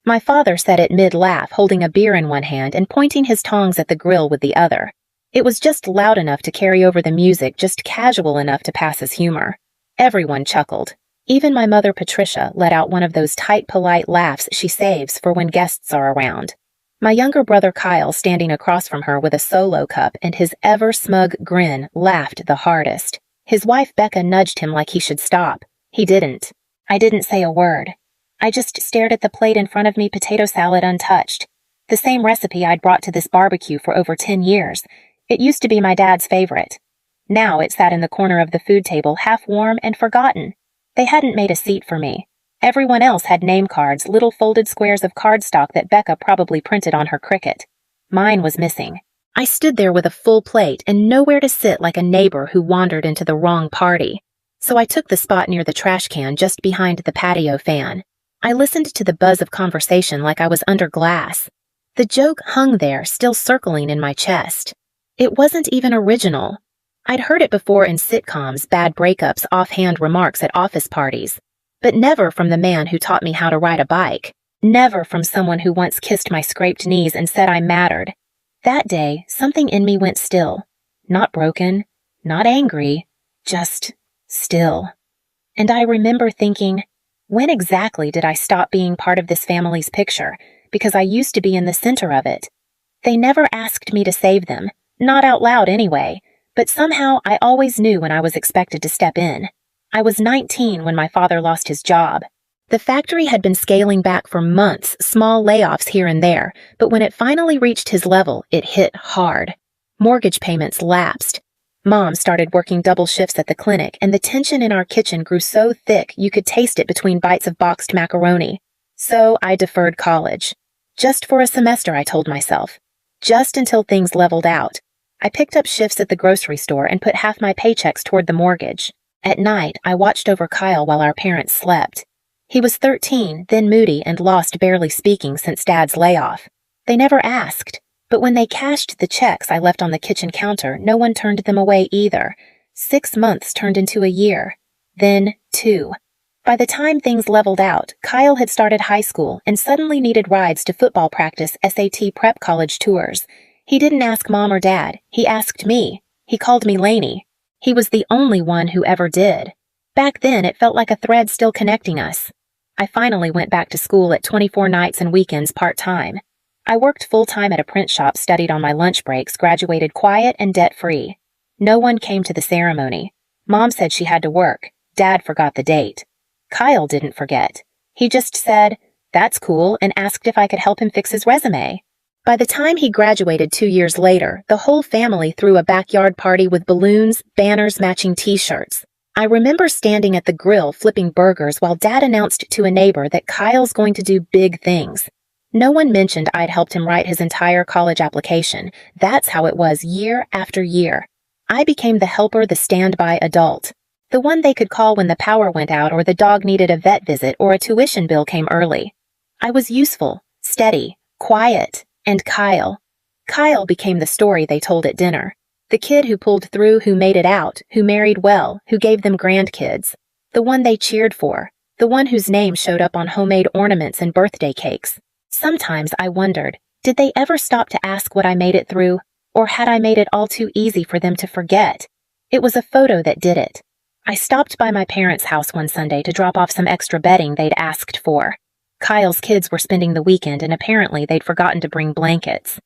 My father said it mid-laugh, holding a beer in one hand and pointing his tongs at the grill with the other. It was just loud enough to carry over the music, just casual enough to pass as humor. Everyone chuckled. Even my mother Patricia let out one of those tight, polite laughs she saves for when guests are around. My younger brother Kyle, standing across from her with a solo cup and his ever-smug grin, laughed the hardest. His wife Becca nudged him like he should stop. He didn't. I didn't say a word. I just stared at the plate in front of me, potato salad untouched. The same recipe I'd brought to this barbecue for over 10 years. It used to be my dad's favorite. Now it sat in the corner of the food table, half warm and forgotten. They hadn't made a seat for me. Everyone else had name cards, little folded squares of cardstock that Becca probably printed on her Cricut. Mine was missing. I stood there with a full plate and nowhere to sit, like a neighbor who wandered into the wrong party. So I took the spot near the trash can just behind the patio fan. I listened to the buzz of conversation like I was under glass. The joke hung there, still circling in my chest. It wasn't even original. I'd heard it before in sitcoms, bad breakups, offhand remarks at office parties. But never from the man who taught me how to ride a bike. Never from someone who once kissed my scraped knees and said I mattered. That day, something in me went still. Not broken, not angry, just still. And I remember thinking, when exactly did I stop being part of this family's picture? Because I used to be in the center of it. They never asked me to save them, not out loud anyway, but somehow I always knew when I was expected to step in. I was 19 when my father lost his job. The factory had been scaling back for months, small layoffs here and there, but when it finally reached his level, it hit hard. Mortgage payments lapsed. Mom started working double shifts at the clinic, and the tension in our kitchen grew so thick you could taste it between bites of boxed macaroni. So I deferred college. Just for a semester, I told myself. Just until things leveled out. I picked up shifts at the grocery store and put half my paychecks toward the mortgage. At night, I watched over Kyle while our parents slept. He was 13, then moody and lost barely speaking since Dad's layoff. They never asked. But when they cashed the checks I left on the kitchen counter, no one turned them away either. 6 months turned into a year. Then 2. By the time things leveled out, Kyle had started high school and suddenly needed rides to football practice, SAT prep college tours. He didn't ask Mom or Dad. He asked me. He called me Lainey. He was the only one who ever did. Back then, it felt like a thread still connecting us. I finally went back to school at 24 nights and weekends part-time. I worked full-time at a print shop, studied on my lunch breaks, graduated quiet and debt-free. No one came to the ceremony. Mom said she had to work. Dad forgot the date. Kyle didn't forget. He just said, "That's cool," and asked if I could help him fix his resume. By the time he graduated 2 years later, the whole family threw a backyard party with balloons, banners, matching t-shirts. I remember standing at the grill flipping burgers while Dad announced to a neighbor that Kyle's going to do big things. No one mentioned I'd helped him write his entire college application. That's how it was year after year. I became the helper, the standby adult. The one they could call when the power went out or the dog needed a vet visit or a tuition bill came early. I was useful, steady, quiet, and Kyle. Kyle became the story they told at dinner. The kid who pulled through, who made it out, who married well, who gave them grandkids. The one they cheered for. The one whose name showed up on homemade ornaments and birthday cakes. Sometimes I wondered, did they ever stop to ask what I made it through, or had I made it all too easy for them to forget? It was a photo that did it. I stopped by my parents' house one Sunday to drop off some extra bedding they'd asked for. Kyle's kids were spending the weekend and apparently they'd forgotten to bring blankets.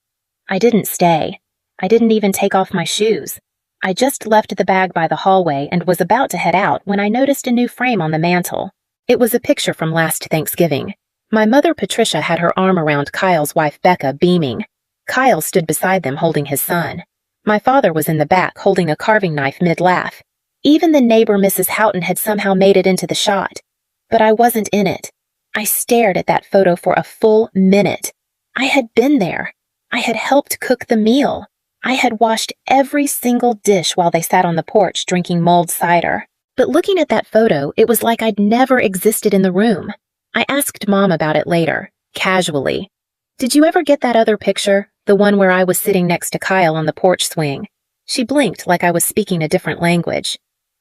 I didn't stay. I didn't even take off my shoes. I just left the bag by the hallway and was about to head out when I noticed a new frame on the mantel. It was a picture from last Thanksgiving. My mother Patricia had her arm around Kyle's wife Becca, beaming. Kyle stood beside them holding his son. My father was in the back holding a carving knife mid-laugh. Even the neighbor Mrs. Houghton had somehow made it into the shot. But I wasn't in it. I stared at that photo for a full minute. I had been there. I had helped cook the meal. I had washed every single dish while they sat on the porch drinking mulled cider. But looking at that photo, it was like I'd never existed in the room. I asked Mom about it later, casually. "Did you ever get that other picture, the one where I was sitting next to Kyle on the porch swing?" She blinked like I was speaking a different language.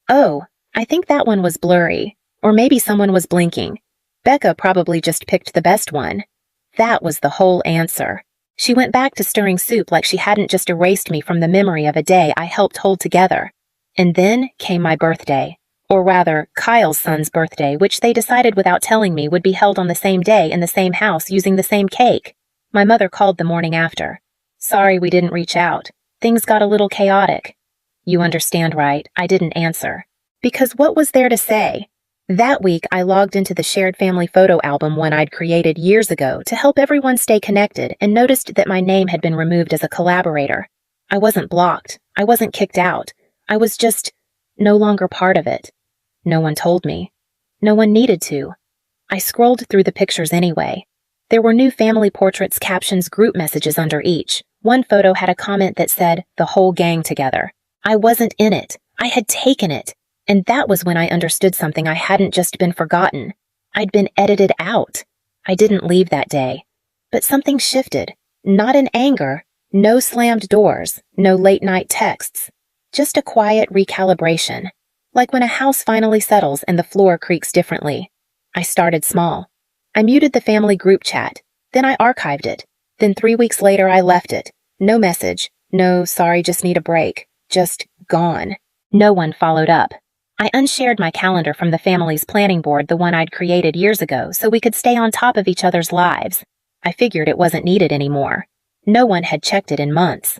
"Oh, I think that one was blurry. Or maybe someone was blinking. Becca probably just picked the best one." That was the whole answer. She went back to stirring soup like she hadn't just erased me from the memory of a day I helped hold together. And then came my birthday. Or rather, Kyle's son's birthday, which they decided without telling me would be held on the same day in the same house using the same cake. My mother called the morning after. Sorry we didn't reach out. Things got a little chaotic. You understand, right? I didn't answer. Because what was there to say? That week, I logged into the shared family photo album one I'd created years ago to help everyone stay connected and noticed that my name had been removed as a collaborator. I wasn't blocked. I wasn't kicked out. I was just no longer part of it. No one told me. No one needed to. I scrolled through the pictures anyway. There were new family portraits, captions, group messages under each. One photo had a comment that said, "The whole gang together." I wasn't in it. I had taken it. And that was when I understood something. I hadn't just been forgotten. I'd been edited out. I didn't leave that day. But something shifted. Not in anger. No slammed doors. No late-night texts. Just a quiet recalibration. Like when a house finally settles and the floor creaks differently. I started small. I muted the family group chat. Then I archived it. Then 3 weeks later I left it. No message. No, sorry, just need a break. Just gone. No one followed up. I unshared my calendar from the family's planning board, the one I'd created years ago, so we could stay on top of each other's lives. I figured it wasn't needed anymore. No one had checked it in months.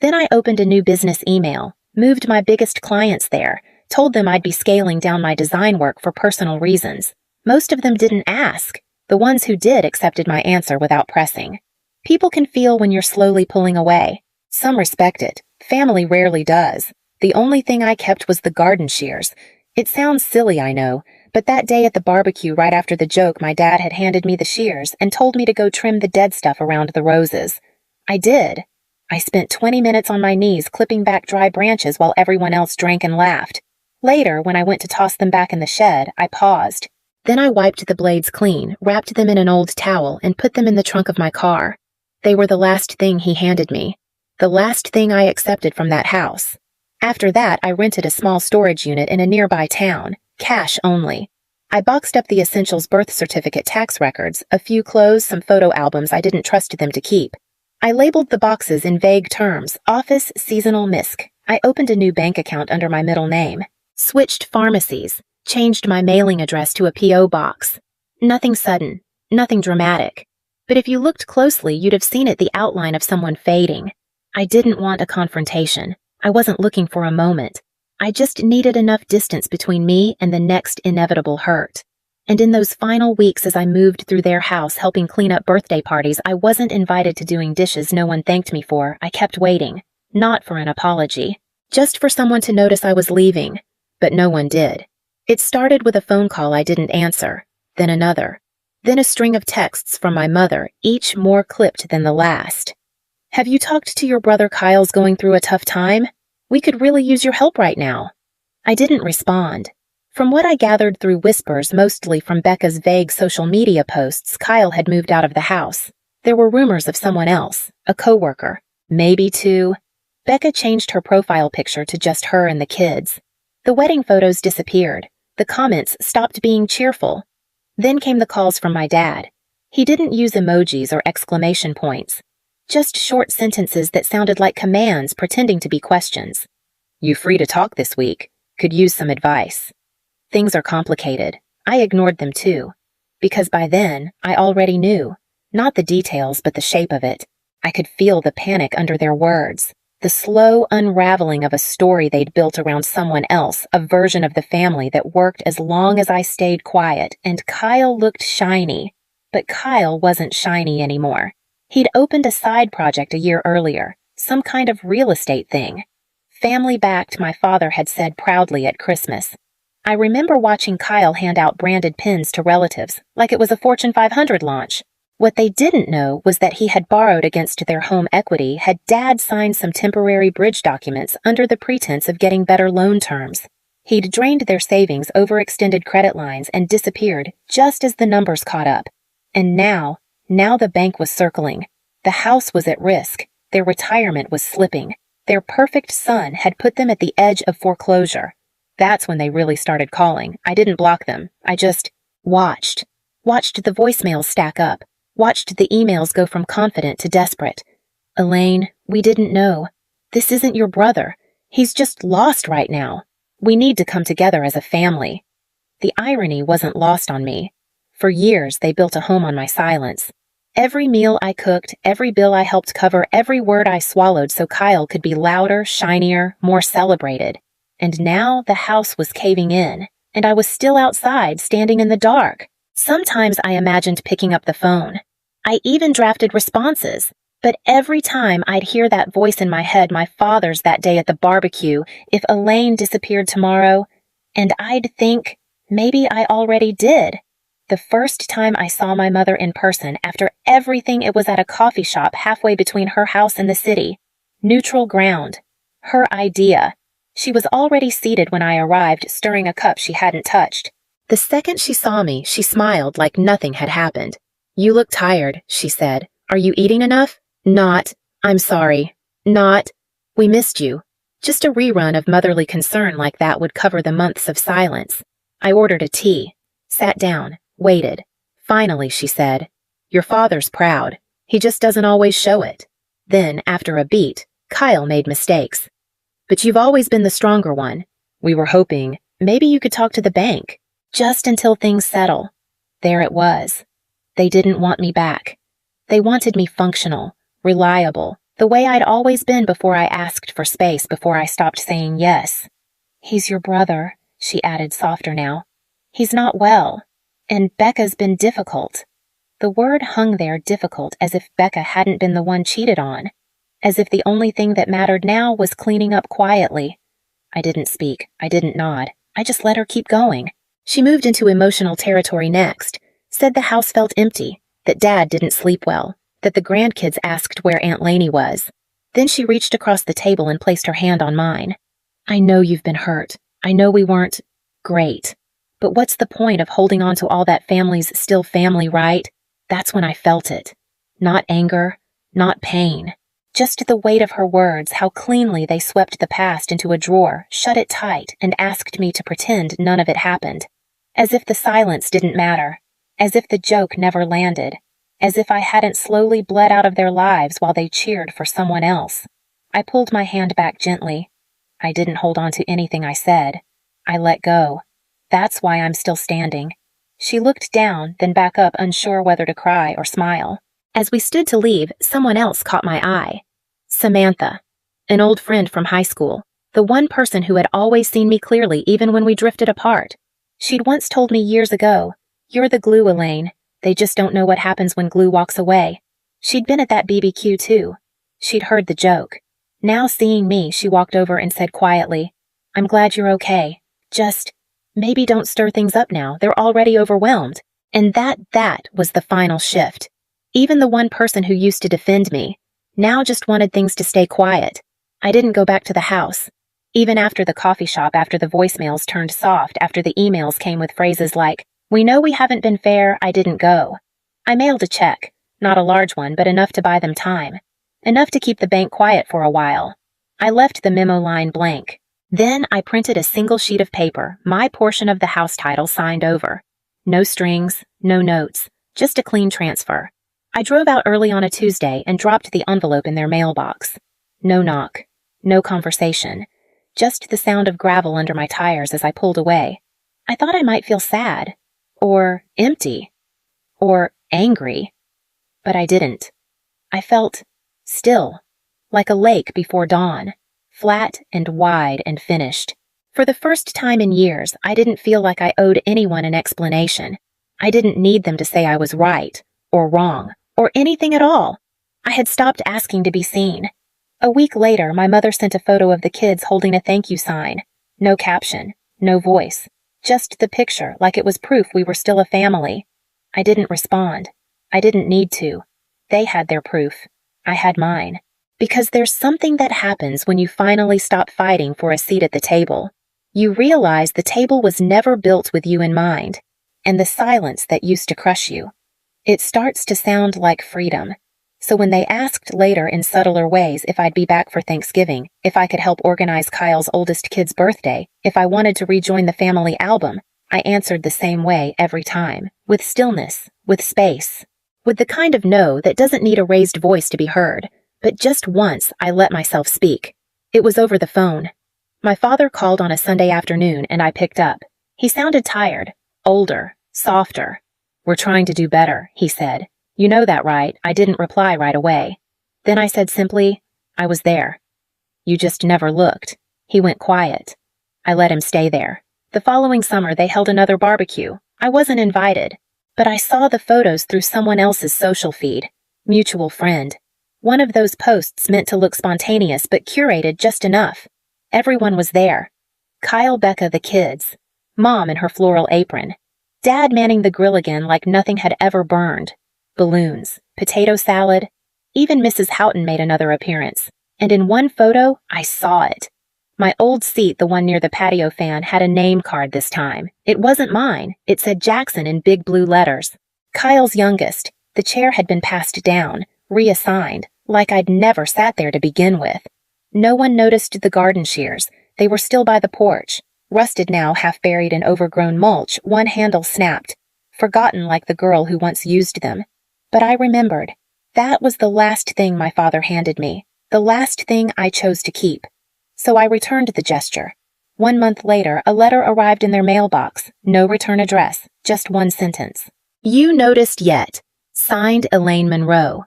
Then I opened a new business email, moved my biggest clients there, told them I'd be scaling down my design work for personal reasons. Most of them didn't ask. The ones who did accepted my answer without pressing. People can feel when you're slowly pulling away. Some respect it. Family rarely does. The only thing I kept was the garden shears. It sounds silly, I know, but that day at the barbecue right after the joke, my dad had handed me the shears and told me to go trim the dead stuff around the roses. I did. I spent 20 minutes on my knees clipping back dry branches while everyone else drank and laughed. Later, when I went to toss them back in the shed, I paused. Then I wiped the blades clean, wrapped them in an old towel, and put them in the trunk of my car. They were the last thing he handed me. The last thing I accepted from that house. After that, I rented a small storage unit in a nearby town, cash only. I boxed up the essentials: birth certificate, tax records, a few clothes, some photo albums I didn't trust them to keep. I labeled the boxes in vague terms: office, seasonal, misc. I opened a new bank account under my middle name. Switched pharmacies, changed my mailing address to a P.O. box. Nothing sudden, nothing dramatic. But if you looked closely, you'd have seen it, the outline of someone fading. I didn't want a confrontation. I wasn't looking for a moment. I just needed enough distance between me and the next inevitable hurt. And in those final weeks as I moved through their house helping clean up birthday parties, I wasn't invited to doing dishes no one thanked me for. I kept waiting. Not for an apology. Just for someone to notice I was leaving. But no one did. It started with a phone call I didn't answer, then another, then a string of texts from my mother, each more clipped than the last. Have you talked to your brother? Kyle's going through a tough time. We could really use your help right now. I didn't respond. From what I gathered through whispers, mostly from Becca's vague social media posts, Kyle had moved out of the house. There were rumors of someone else, a coworker, maybe two. Becca changed her profile picture to just her and the kids. The wedding photos disappeared. The comments stopped being cheerful. Then came the calls from my dad. He didn't use emojis or exclamation points. Just short sentences that sounded like commands pretending to be questions. You free to talk this week? Could use some advice. Things are complicated. I ignored them too. Because by then, I already knew. Not the details, but the shape of it. I could feel the panic under their words. The slow unraveling of a story they'd built around someone else, a version of the family that worked as long as I stayed quiet, and Kyle looked shiny. But Kyle wasn't shiny anymore. He'd opened a side project a year earlier, some kind of real estate thing. Family-backed, my father had said proudly at Christmas. I remember watching Kyle hand out branded pins to relatives, like it was a Fortune 500 launch. What they didn't know was that he had borrowed against their home equity, had Dad signed some temporary bridge documents under the pretense of getting better loan terms. He'd drained their savings, overextended credit lines, and disappeared just as the numbers caught up. And now the bank was circling. The house was at risk. Their retirement was slipping. Their perfect son had put them at the edge of foreclosure. That's when they really started calling. I didn't block them. I just watched the voicemails stack up. Watched the emails go from confident to desperate. Elaine, we didn't know. This isn't your brother. He's just lost right now. We need to come together as a family. The irony wasn't lost on me. For years, they built a home on my silence. Every meal I cooked, every bill I helped cover, every word I swallowed so Kyle could be louder, shinier, more celebrated. And now the house was caving in, and I was still outside, standing in the dark. Sometimes I imagined picking up the phone. I even drafted responses. But every time I'd hear that voice in my head, my father's that day at the barbecue, if Elaine disappeared tomorrow, and I'd think, maybe I already did. The first time I saw my mother in person after everything, it was at a coffee shop halfway between her house and the city. Neutral ground. Her idea. She was already seated when I arrived, stirring a cup she hadn't touched. The second she saw me, she smiled like nothing had happened. "You look tired," she said. "Are you eating enough?" "Not. I'm sorry. Not. We missed you." Just a rerun of motherly concern like that would cover the months of silence. I ordered a tea, sat down, waited. Finally, she said, "Your father's proud. He just doesn't always show it." Then, after a beat, Kyle made mistakes. "But you've always been the stronger one. We were hoping maybe you could talk to the bank. Just until things settle." There it was. They didn't want me back. They wanted me functional, reliable, the way I'd always been before I asked for space, before I stopped saying yes. "He's your brother," she added, softer now. "He's not well. And Becca's been difficult." The word hung there, difficult, as if Becca hadn't been the one cheated on. As if the only thing that mattered now was cleaning up quietly. I didn't speak. I didn't nod. I just let her keep going. She moved into emotional territory next. Said the house felt empty, that Dad didn't sleep well, that the grandkids asked where Aunt Lainey was. Then she reached across the table and placed her hand on mine. "I know you've been hurt. I know we weren't great. But what's the point of holding on to all that family's still family, right?" That's when I felt it. Not anger, not pain. Just the weight of her words, how cleanly they swept the past into a drawer, shut it tight, and asked me to pretend none of it happened. As if the silence didn't matter. As if the joke never landed. As if I hadn't slowly bled out of their lives while they cheered for someone else. I pulled my hand back gently. I didn't hold on to anything I said. I let go. That's why I'm still standing. She looked down, then back up, unsure whether to cry or smile. As we stood to leave, someone else caught my eye. Samantha, an old friend from high school, the one person who had always seen me clearly even when we drifted apart. She'd once told me years ago, "You're the glue, Elaine. They just don't know what happens when glue walks away." She'd been at that BBQ too. She'd heard the joke. Now seeing me, she walked over and said quietly, "I'm glad you're okay. Just, maybe don't stir things up now. They're already overwhelmed." And that was the final shift. Even the one person who used to defend me, now just wanted things to stay quiet. I didn't go back to the house. Even after the coffee shop, after the voicemails turned soft, after the emails came with phrases like, "We know we haven't been fair," I didn't go. I mailed a check, not a large one, but enough to buy them time. Enough to keep the bank quiet for a while. I left the memo line blank. Then I printed a single sheet of paper, my portion of the house title signed over. No strings, no notes, just a clean transfer. I drove out early on a Tuesday and dropped the envelope in their mailbox. No knock, no conversation, just the sound of gravel under my tires as I pulled away. I thought I might feel sad, or empty, or angry, but I didn't. I felt still, like a lake before dawn, flat and wide and finished. For the first time in years, I didn't feel like I owed anyone an explanation. I didn't need them to say I was right, or wrong, or anything at all. I had stopped asking to be seen. A week later, my mother sent a photo of the kids holding a thank you sign. No caption, no voice, just the picture, like it was proof we were still a family. I didn't respond. I didn't need to. They had their proof. I had mine. Because there's something that happens when you finally stop fighting for a seat at the table. You realize the table was never built with you in mind, and the silence that used to crush you. It starts to sound like freedom. So when they asked later in subtler ways if I'd be back for Thanksgiving, if I could help organize Kyle's oldest kid's birthday, if I wanted to rejoin the family album, I answered the same way every time, with stillness, with space, with the kind of no that doesn't need a raised voice to be heard. But just once I let myself speak. It was over the phone. My father called on a Sunday afternoon and I picked up. He sounded tired, older, softer. "We're trying to do better," he said. "You know that, right?" I didn't reply right away. Then I said simply, "I was there. You just never looked." He went quiet. I let him stay there. The following summer they held another barbecue. I wasn't invited, but I saw the photos through someone else's social feed. Mutual friend. One of those posts meant to look spontaneous but curated just enough. Everyone was there. Kyle, Becca, the kids. Mom in her floral apron. Dad manning the grill again like nothing had ever burned. Balloons. Potato salad. Even Mrs. Houghton made another appearance. And in one photo, I saw it. My old seat, the one near the patio fan, had a name card this time. It wasn't mine. It said Jackson in big blue letters. Kyle's youngest. The chair had been passed down, reassigned, like I'd never sat there to begin with. No one noticed the garden shears. They were still by the porch. Rusted now, half buried in overgrown mulch, one handle snapped. Forgotten like the girl who once used them. But I remembered. That was the last thing my father handed me. The last thing I chose to keep. So I returned the gesture. 1 month later, a letter arrived in their mailbox. No return address, just one sentence. "You noticed yet. Signed Elaine Monroe."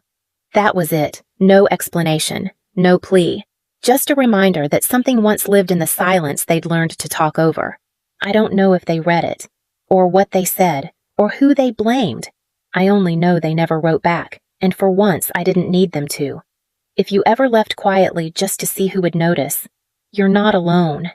That was it. No explanation. No plea. Just a reminder that something once lived in the silence they'd learned to talk over. I don't know if they read it, or what they said, or who they blamed. I only know they never wrote back, and for once I didn't need them to. If you ever left quietly just to see who would notice, you're not alone.